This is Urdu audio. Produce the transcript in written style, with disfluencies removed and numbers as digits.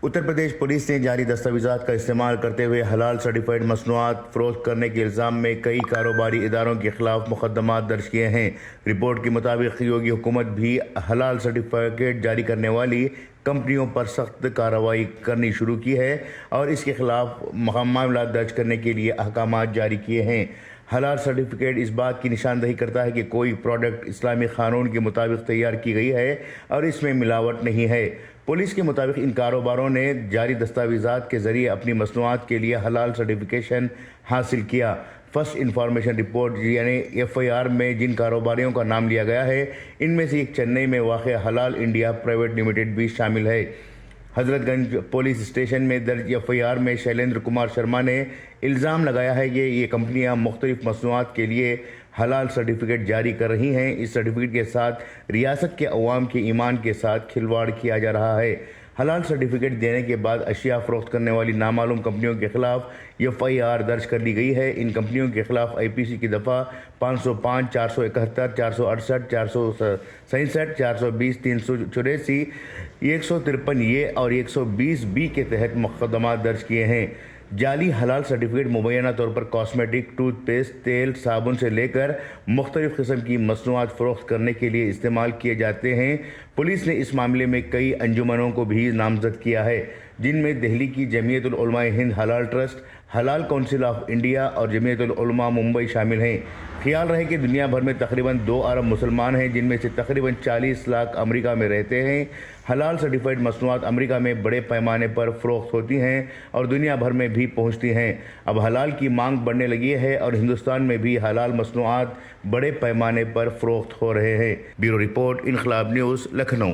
اتر پردیش پولیس نے جعلی دستاویزات کا استعمال کرتے ہوئے حلال سرٹیفائیڈ مصنوعات فروخت کرنے کے الزام میں کئی کاروباری اداروں کے خلاف مقدمات درج کیے ہیں۔ رپورٹ کے مطابق یوگی حکومت بھی حلال سرٹیفکیٹ جاری کرنے والی کمپنیوں پر سخت کارروائی کرنی شروع کی ہے اور اس کے خلاف معاملات درج کرنے کے لیے احکامات جاری کیے ہیں۔ حلال سرٹیفکیٹ اس بات کی نشاندہی کرتا ہے کہ کوئی پروڈکٹ اسلامی قانون کے مطابق تیار کی گئی ہے اور اس میں ملاوٹ نہیں ہے۔ پولیس کے مطابق ان کاروباروں نے جعلی دستاویزات کے ذریعے اپنی مصنوعات کے لیے حلال سرٹیفکیشن حاصل کیا۔ فرسٹ انفارمیشن رپورٹ یعنی FIR میں جن کاروباریوں کا نام لیا گیا ہے ان میں سے ایک چنئی میں واقع حلال انڈیا پرائیویٹ لمیٹڈ بھی شامل ہے۔ حضرت گنج پولیس اسٹیشن میں درج FIR میں شیلیندر کمار شرما نے الزام لگایا ہے کہ یہ کمپنیاں مختلف مصنوعات کے لیے حلال سرٹیفکیٹ جاری کر رہی ہیں۔ اس سرٹیفکیٹ کے ساتھ ریاست کے عوام کے ایمان کے ساتھ کھلواڑ کیا جا رہا ہے۔ حلال سرٹیفکیٹ دینے کے بعد اشیاء فروخت کرنے والی نامعلوم کمپنیوں کے خلاف FIR درج کر لی گئی ہے۔ ان کمپنیوں کے خلاف IPC کی دفعہ 505، 471، 468، 467، 420، 384، 153 اور 120B کے تحت مقدمات درج کیے ہیں۔ جعلی حلال سرٹیفکیٹ مبینہ طور پر کاسمیٹک، ٹوتھ پیسٹ، تیل، صابن سے لے کر مختلف قسم کی مصنوعات فروخت کرنے کے لیے استعمال کیے جاتے ہیں۔ پولیس نے اس معاملے میں کئی انجمنوں کو بھی نامزد کیا ہے، جن میں دہلی کی جمعیت العلماء ہند حلال ٹرسٹ، حلال کونسل آف انڈیا اور جمعیت العلماء ممبئی شامل ہیں۔ خیال رہے کہ دنیا بھر میں تقریباً 2 ارب مسلمان ہیں، جن میں سے تقریباً 40 لاکھ امریکہ میں رہتے ہیں۔ حلال سرٹیفائیڈ مصنوعات امریکہ میں بڑے پیمانے پر فروخت ہوتی ہیں اور دنیا بھر میں بھی پہنچتی ہیں۔ اب حلال کی مانگ بڑھنے لگی ہے اور ہندوستان میں بھی حلال مصنوعات بڑے پیمانے پر فروخت ہو رہے ہیں۔ بیورو رپورٹ، انقلاب نیوز، لکھنؤ۔